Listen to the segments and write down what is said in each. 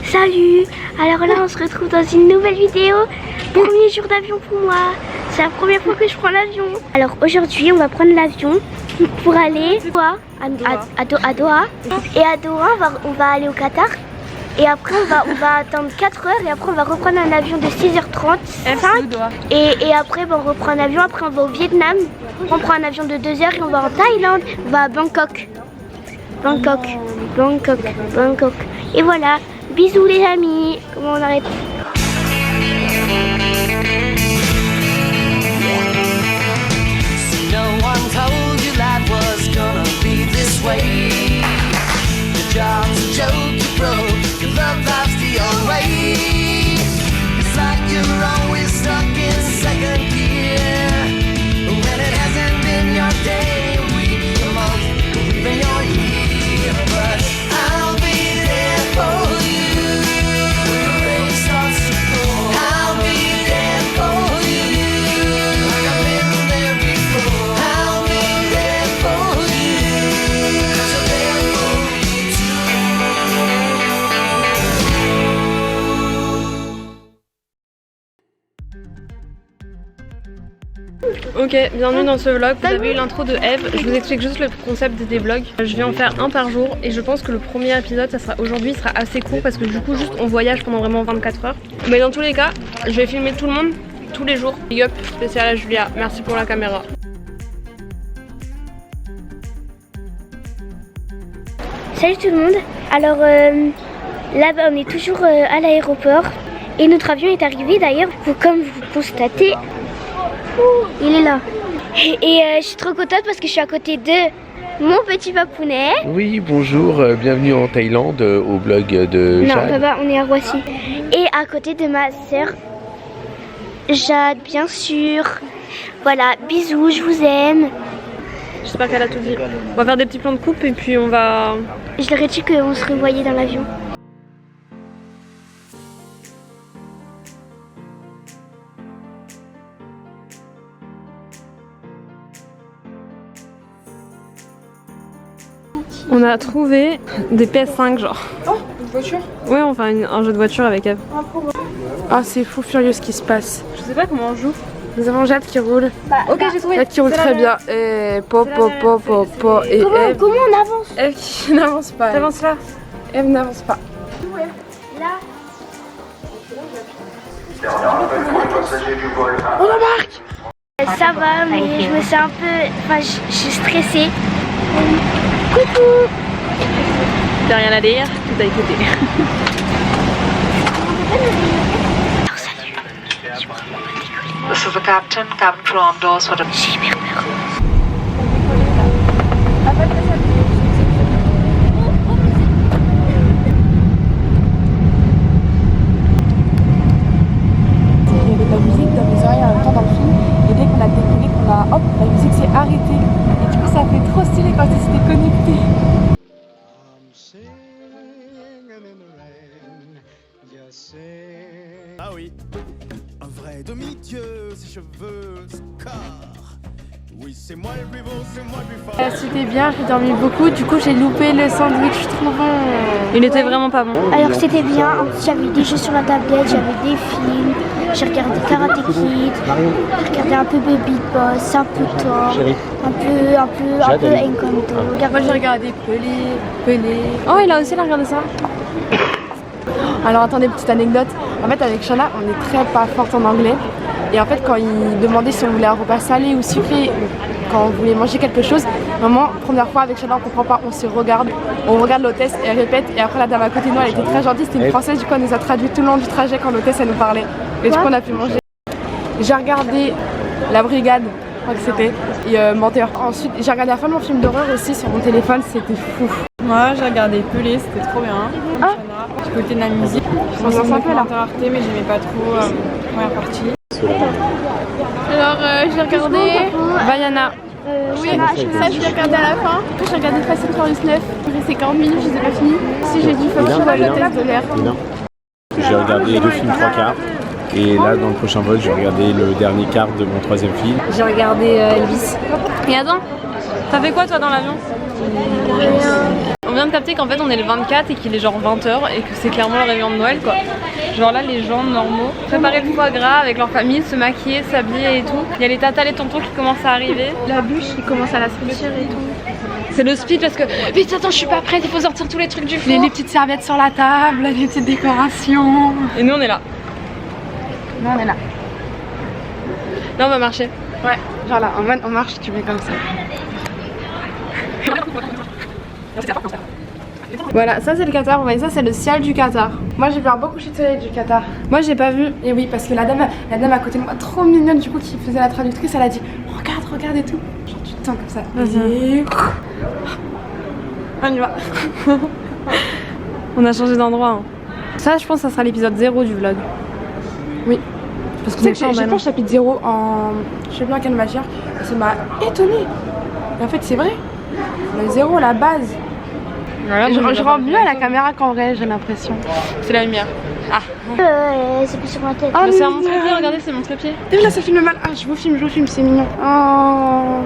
Salut! Alors là on se retrouve dans une nouvelle vidéo. Premier jour d'avion pour moi. C'est la première fois que je prends l'avion. Alors aujourd'hui on va prendre l'avion pour aller à Doha. Et à Doha on va aller au Qatar. Et après on va attendre 4 heures et après on va reprendre un avion de 6h30. Et après on reprend un avion, après on va au Vietnam. On prend un avion de 2 heures et on va en Thaïlande. On va à Bangkok. Bangkok. Et voilà. Bisous les amis. Comment on arrête? No one told you life was gonna be this way. Your job's a joke you broke, your love life's the old way. It's like you're always stuck in second gear when it hasn't been your day, week, your month, or even your year. But I'll be there for you when the rain starts to pour. I'll be there for you like I've been there before. I'll be there for you 'cause you're there for me Ok, bienvenue dans ce vlog. Vous avez eu l'intro de Eve. Je vous explique juste le concept des vlogs. Je vais en faire un par jour et je pense que le premier épisode, ça sera aujourd'hui, sera assez court parce que du coup juste on voyage pendant vraiment 24 heures. Mais dans tous les cas, je vais filmer tout le monde tous les jours. Big up spécial à Julia. Merci pour la caméra. Salut tout le monde. Alors là on est toujours à l'aéroport et notre avion est arrivé d'ailleurs. Comme vous constatez, il est là. Et je suis trop contente parce que je suis à côté de mon petit papounet. Oui, bonjour, bienvenue en Thaïlande au blog de Jade. Non, papa, on est à Roissy. Et à côté de ma soeur Jade, bien sûr. Voilà, bisous, je vous aime. J'espère qu'elle a tout dit. On va faire des petits plans de coupe et puis on va... Je leur ai dit qu'on se revoyait dans l'avion. On a trouvé des PS5 genre. Oh, une voiture? Ouais, on fait un jeu de voiture avec Eve. Ah, c'est fou furieux ce qui se passe. Je sais pas comment on joue. Nous avons Jade qui roule. Ok, j'ai trouvé. Jade qui roule très bien. Et po. Et Eve. Comment on avance? Eve qui n'avance pas. T'avances là. Eve n'avance pas. Là. On embarque! Ça va, mais je me sens un peu... Enfin, je suis stressée. Coucou. T'as rien à dire, tout a écouté. This is the captain. Cabin crew on doors for the... J'ai hyper peur. Il y avait de la musique dans mes oreilles en même temps dans le film. Et dès qu'on a décollé, hop, la musique s'est arrêtée. Et du coup, ça fait trop stylé quand c'était connecté. Ah oui, un vrai demi-dieu, ses cheveux, scar. Oui, c'est moi le plus beau, c'est moi le plus fort. C'était bien, j'ai dormi beaucoup. Du coup, j'ai loupé le sandwich trop bon. Il était vraiment pas bon. Alors c'était bien, en plus j'avais des jeux sur la tablette, j'avais des films, j'ai regardé Karate Kid, j'ai regardé un peu Baby Boss, un peu Thor, un peu Encanto. Moi j'ai regardé Pelé. Oh, il a aussi regardé ça. Alors attendez, petite anecdote. En fait avec Shana, on est très pas forte en anglais. Et en fait quand il demandait si on voulait un repas salé ou sucré, quand on voulait manger quelque chose, vraiment, première fois avec Shana on comprend pas, on regarde l'hôtesse et elle répète. Et après la dame à côté de nous elle était très gentille, c'était une française, du coup elle nous a traduit tout le long du trajet quand l'hôtesse elle nous parlait. Et du coup on a pu manger. J'ai regardé La Brigade, je crois que c'était, et Menteur. Ensuite j'ai regardé la fin de mon film d'horreur aussi sur mon téléphone, c'était fou. Moi j'ai regardé Pelé, c'était trop bien. J'ai écouté de la musique. On s'en sent un peu là. Arte, mais j'aimais pas trop la première partie. Alors j'ai regardé Vaiana. Oui, ça je l'ai regardé à la fin. J'ai regardé Fast and Furious 9. J'ai resté 40 minutes, je les ai pas fini. Si j'ai dit faut que je vois l'hôtesse de l'air. J'ai regardé 2 films 3 quarts. Et là, dans le prochain vol, j'ai regardé le dernier quart de mon 3e film. J'ai regardé Elvis. Et attends, t'as fait quoi toi dans l'avion? On vient de capter qu'en fait on est le 24 et qu'il est genre 20h et que c'est clairement le réveillon de Noël quoi. Genre là les gens normaux préparer le foie gras avec leur famille, se maquiller, s'habiller et tout. Il y a les tatas, les tontons qui commencent à arriver. La bûche qui commence à la sortir et tout. C'est le speed parce que vite attends je suis pas prête, il faut sortir tous les trucs du four. Les petites serviettes sur la table, les petites décorations. Et nous on est là. Nous on est là. Là on va marcher. Ouais, genre là, on marche, tu mets comme ça. Voilà, ça c'est le Qatar, vous voyez ça c'est le ciel du Qatar. Moi j'ai vu un beau coucher de soleil du Qatar. Moi j'ai pas vu, et oui parce que la dame à côté de moi, trop mignonne du coup qui faisait la traductrice, elle a dit regarde et tout. Genre tu te sens comme ça. Et... on y va. On a changé d'endroit. Hein. Ça je pense que ça sera l'épisode 0 du vlog. Oui. Parce que j'ai fait le chapitre 0 en... je sais plus en quelle matière, et ça m'a étonnée. Et en fait c'est vrai. Le 0, la base. Voilà, je rends mieux à la caméra qu'en vrai, j'ai l'impression. C'est la lumière. Ah. C'est plus sur ma tête. Oh, c'est un montre-pied, regardez, c'est mon trépied. Et là ça filme mal. Ah, je vous filme, c'est mignon. Oh,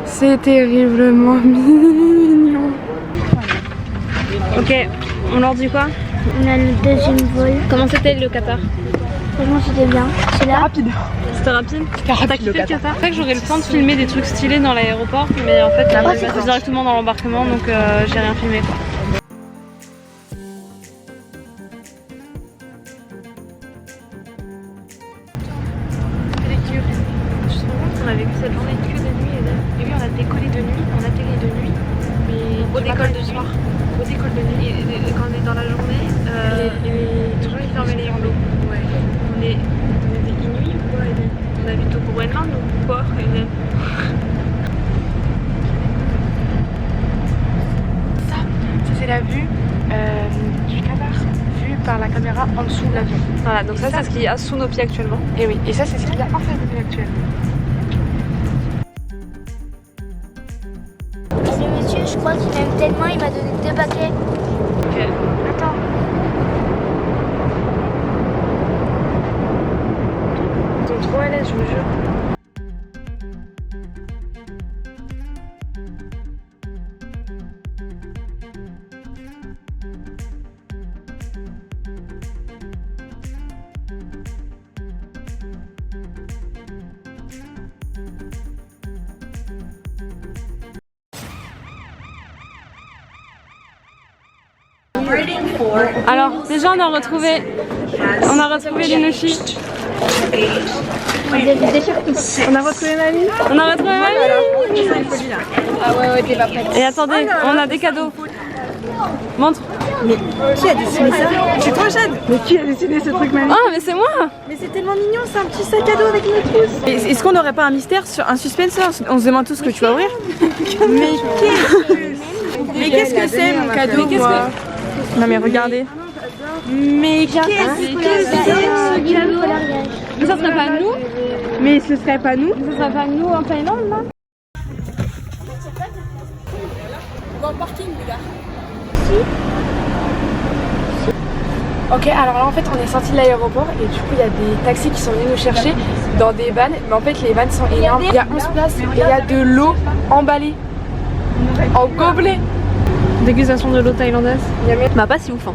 c'est terriblement mignon. Ok, on leur dit quoi? On a le deuxième vol. Comment c'était le Qatar? Franchement c'était bien. C'est là. Rapide. C'était rapide? T'as kiffé le Qatar? C'est vrai que j'aurais le temps de filmer des trucs stylés dans l'aéroport, mais en fait là, on est passé directement dans l'embarquement donc j'ai rien filmé quoi. Je te rends compte qu'on a vécu cette journée que de nuit et oui on a décollé de nuit, on atterrit de nuit, mais on décolle de soir. On décolle de nuit et quand on est dans la journée, toujours ils fermaient les rideaux. Ouais. On est inuit ou quoi? On habite au Groenland ou quoi? Ça c'est la vue du Qatar, vue par la caméra en dessous de l'avion. Voilà, donc ça c'est ce qu'il y a sous nos pieds actuellement. Et oui, et ça c'est ce qu'il y a en face de nous actuellement. Le monsieur, je crois qu'il m'aime tellement, il m'a donné 2 paquets. Ok. Attends. Ils sont trop à l'aise, je vous jure. Alors, déjà on a retrouvé Linoshi. On a retrouvé Mamie. On a retrouvé Mamie. Ah ouais, t'es pas prête. Et attendez, on a des cadeaux. Montre. Qui a dessiné ça? C'est toi, Jade? Mais qui a dessiné ce truc magnifique? Ah mais c'est moi. Mais c'est tellement mignon, c'est un petit sac à dos avec une trousse. Est-ce qu'on n'aurait pas un mystère, un suspense? On se demande tous ce que tu vas ouvrir. Mais qu'est-ce que c'est mon cadeau, moi? Non mais regardez. Mais qu'est-ce que c'est? Mais ça serait pas nous? Mais ce serait pas nous? Ça serait pas nous en Thaïlande là? Dans le parking, les gars. Ok, alors là en fait on est sorti de l'aéroport et du coup il y a des taxis qui sont venus nous chercher dans des vannes, mais en fait les vannes sont énormes. Il y a 11 places et il y a de l'eau emballée en gobelet. Dégustation de l'eau thaïlandaise. Bah pas si ouf hein.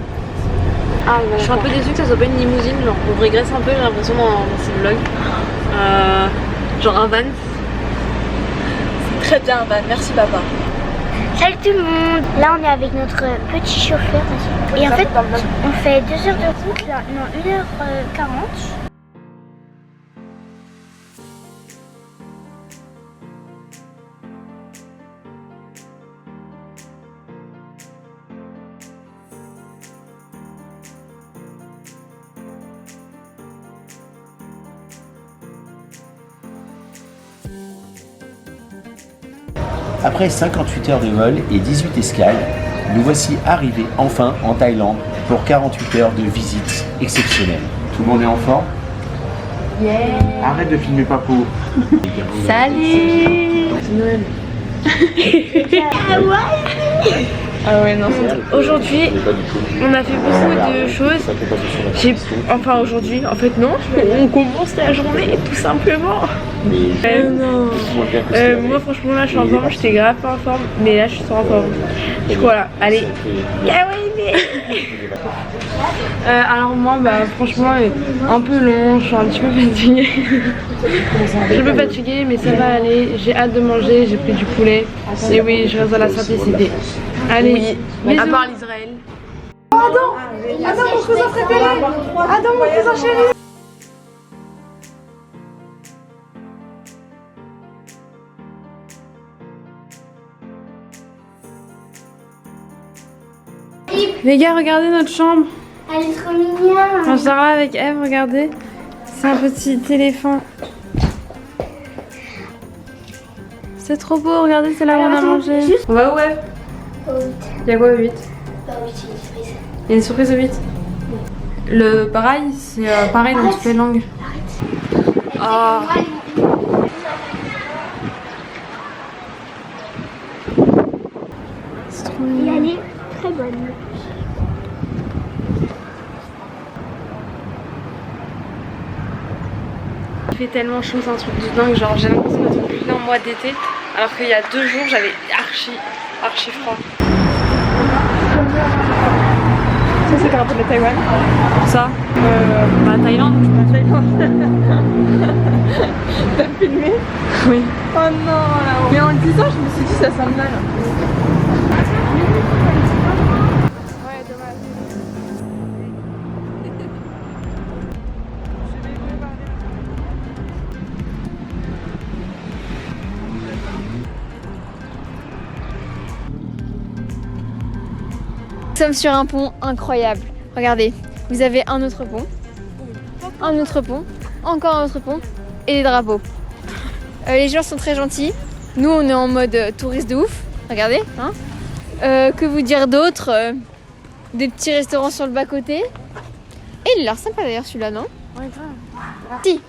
Ah, Je suis un peu déçue que ça soit pas une limousine, genre on régresse un peu, j'ai l'impression dans ces vlogs. Genre un van. Très bien, Van, merci papa. Salut tout le monde. Là on est avec notre petit chauffeur. Et en fait on fait 2 heures de route là, non 1h40. Après 58 heures de vol et 18 escales, nous voici arrivés enfin en Thaïlande pour 48 heures de visite exceptionnelle. Tout le monde est en forme? Yeah. Arrête de filmer Papo. Salut. C'est Noël. Ah ouais, non. Aujourd'hui, on a fait beaucoup de choses. Enfin aujourd'hui, en fait non, on commence la journée tout simplement. Moi franchement là je suis en forme, j'étais grave pas en forme, mais là je suis en forme. Du coup voilà, allez. Alors moi franchement un peu long, je suis un petit peu fatiguée. Je suis un peu fatiguée mais ça va aller, j'ai hâte de manger, j'ai pris du poulet. Et oui, je reste dans la simplicité. Allez, oui. À part l'Israël. Adam, mon cousin préféré. Adam, mon cousin chéri. Les gars, regardez notre chambre. Elle est trop mignonne. On sera avec Eve, regardez. C'est un petit éléphant. C'est trop beau, regardez, c'est là où on a mangé. On va où, Eve? Il y a quoi au 8? Il y a une surprise au 8. Le pareil, c'est pareil dans toutes les langues. Oh. C'est trop mignon. Elle est très bonne. Il fait tellement chaud, c'est un truc de dingue, genre j'ai l'impression d'être en plein mois d'été alors qu'il y a 2 jours j'avais archi froid. Ça c'est par rapport à Taïwan. Ça Thaïlande, je pense. Thaïlande. T'as filmé? Oui. Oh non là. Mais en le disant je me suis dit ça sonne mal. Nous sommes sur un pont incroyable. Regardez, vous avez un autre pont, encore un autre pont et des drapeaux. Les gens sont très gentils. Nous, on est en mode touriste de ouf. Regardez, hein. Que vous dire d'autre? Des petits restaurants sur le bas-côté. Et il a l'air sympa d'ailleurs celui-là, non? Ouais, grave. Si,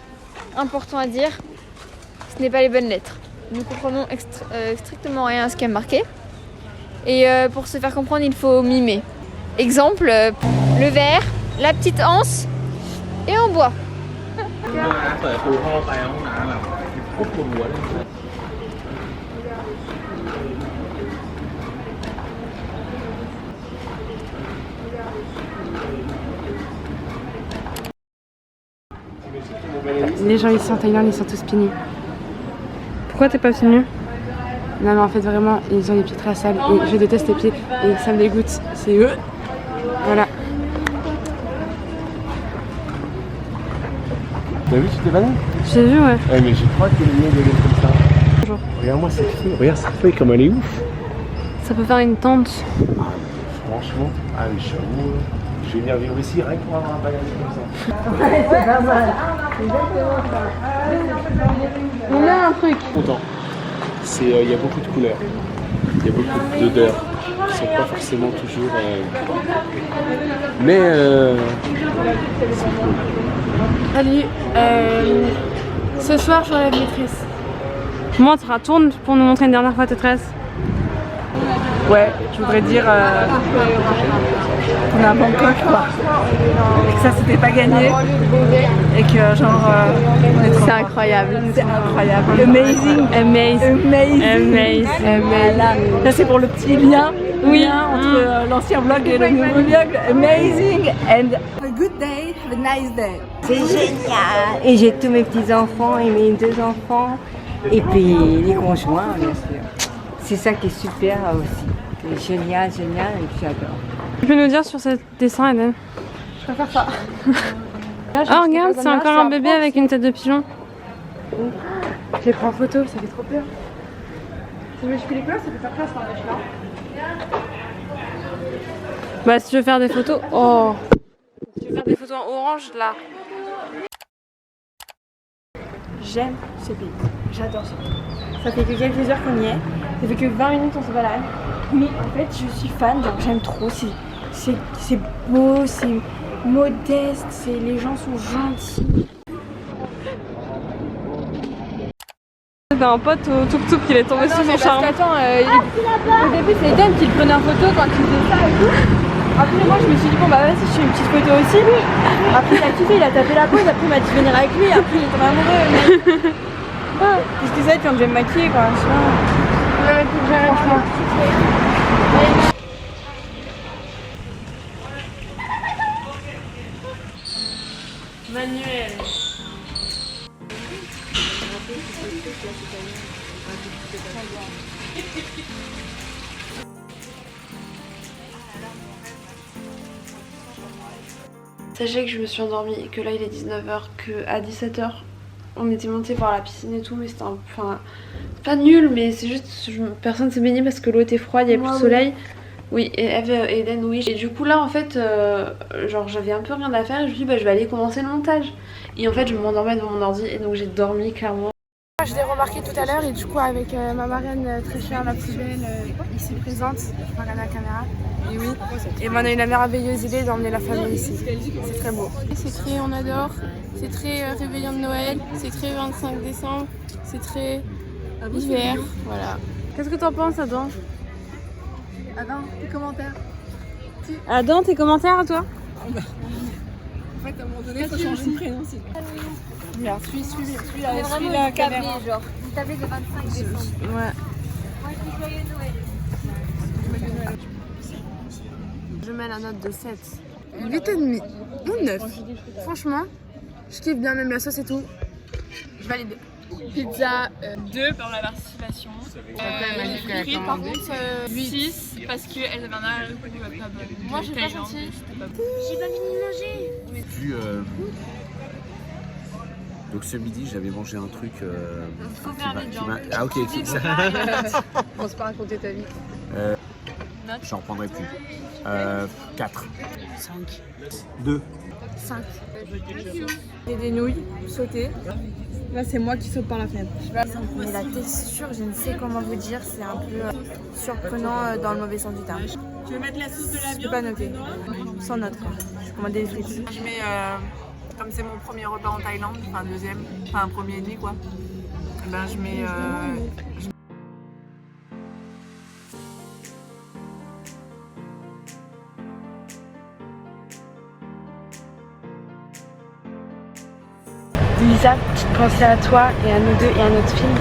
important à dire, ce n'est pas les bonnes lettres. Nous comprenons strictement rien à ce qui est marqué. Et pour se faire comprendre, il faut mimer. Exemple, le verre, la petite anse et en bois. Les gens ici en Thaïlande, ils sont tous pieds nus. Pourquoi t'es pas venu? Non mais en fait vraiment ils ont les pieds très sales et je déteste les pieds et ça me dégoûte, c'est eux. Voilà. T'as vu, tu t'es baladé? J'ai vu, ouais. Ouais, mais je crois que le mien il est comme ça. Bonjour. Regarde-moi cette feuille, regarde cette feuille comme elle est ouf. Ça peut faire une tente. Ah, franchement, ah mais j'avoue, je vais venir vivre ici rien que pour avoir un bagage comme ça. Ouais, c'est pas mal. Exactement ça. On a un truc. Content. Il y a beaucoup de couleurs, il y a beaucoup d'odeurs qui sont pas forcément toujours. Mais c'est cool. Salut, ce soir je relève maîtresse. Montre, tourne pour nous montrer une dernière fois ta tresse. Ouais, je voudrais dire qu'on est à Bangkok quoi. Et que ça s'était pas gagné. Et que genre c'est incroyable. C'est incroyable. Amazing. Ça c'est pour le petit lien. Oui. Entre l'ancien vlog et le nouveau vlog. Amazing and have a good day, have a nice day. C'est génial. Et j'ai tous mes petits enfants et mes 2 enfants. Et puis les conjoints bien sûr. C'est ça qui est super aussi. C'est génial, et puis j'adore. Tu peux nous dire sur ce dessin, Eden? Je préfère ça. Oh regarde, c'est encore un bébé avec une tête de pigeon. Je les prends en photo, ça fait trop peur. Ça me les couleurs, ça peut faire classe par là. Bah si tu veux faire des photos, oh. Si tu veux faire des photos en orange, là. J'aime ce pays, j'adore ce pays. Ça fait que quelques heures qu'on y est, ça fait que 20 minutes on se balade. Mais en fait je suis fan, donc j'aime trop, c'est beau, c'est modeste, les gens sont gentils. C'était un pote au tuk-tuk qui est tombé sous son charme. Attends, au début c'est Eden qui le prenait en photo quand il faisait ça et tout. Après moi je me suis dit bon bah vas-y je fais une petite photo aussi. Après il a kiffé, il a tapé la pause, après il m'a dit venir avec lui, après il est tombé amoureux. Qu'est-ce que ça tu viens de me maquiller quoi. Manuel. Sachez que je me suis endormie et que là il est 19h, qu'à 17h on était monté voir la piscine et tout, mais c'était enfin pas nul, mais c'est juste personne s'est baigné parce que l'eau était froide, il y avait plus de soleil. Oui, et Eve et Eden oui. Et du coup là en fait genre j'avais un peu rien à faire et je me suis dit bah je vais aller commencer le montage. Et en fait je m'endormais devant mon ordi et donc j'ai dormi clairement. Je l'ai remarqué tout à l'heure et du coup avec ma marraine très chère, la plus belle, ici présente, je vais regarder la caméra. Et oui, et ben on a eu la merveilleuse idée d'emmener la famille ici. C'est très beau. C'est très on adore, c'est très réveillon de Noël, c'est très 25 décembre, c'est très hiver, voilà. Qu'est-ce que t'en penses Adam? Adam, tes commentaires? Adam, tes commentaires à toi? En fait à un moment donné il faut changer de prénom aussi. Regarde, suis la caméra. Genre, une tablette de 25 décembre. Ouais. Joyeux Noël. Je mets la note de 7. 8,5 ou 9. Franchement, je kiffe bien même la sauce et tout. Je valide. Pizza 2 pour la participation. Les frites par contre 6 parce qu'elles avaient un arrière-goût pas bon. Moi j'ai pas senti. J'ai pas fini de manger. Puis, donc ce midi j'avais mangé un truc Ah ok, ça. On se pas raconter ta vie. J'en reprendrai plus. 4. 5. 2. 5. Et des nouilles sautées. Là c'est moi qui saute par la fenêtre. Mais la texture, je ne sais comment vous dire, c'est un peu surprenant dans le mauvais sens du terme. Tu veux mettre la sauce de la viande? Je peux pas noter. Sans note quoi. Je commande des frites. Je mets, comme c'est mon premier repas en Thaïlande, enfin deuxième, enfin un premier et demi quoi. Et ben je mets... Lisa, petite pensée à toi et à nous deux et à notre film.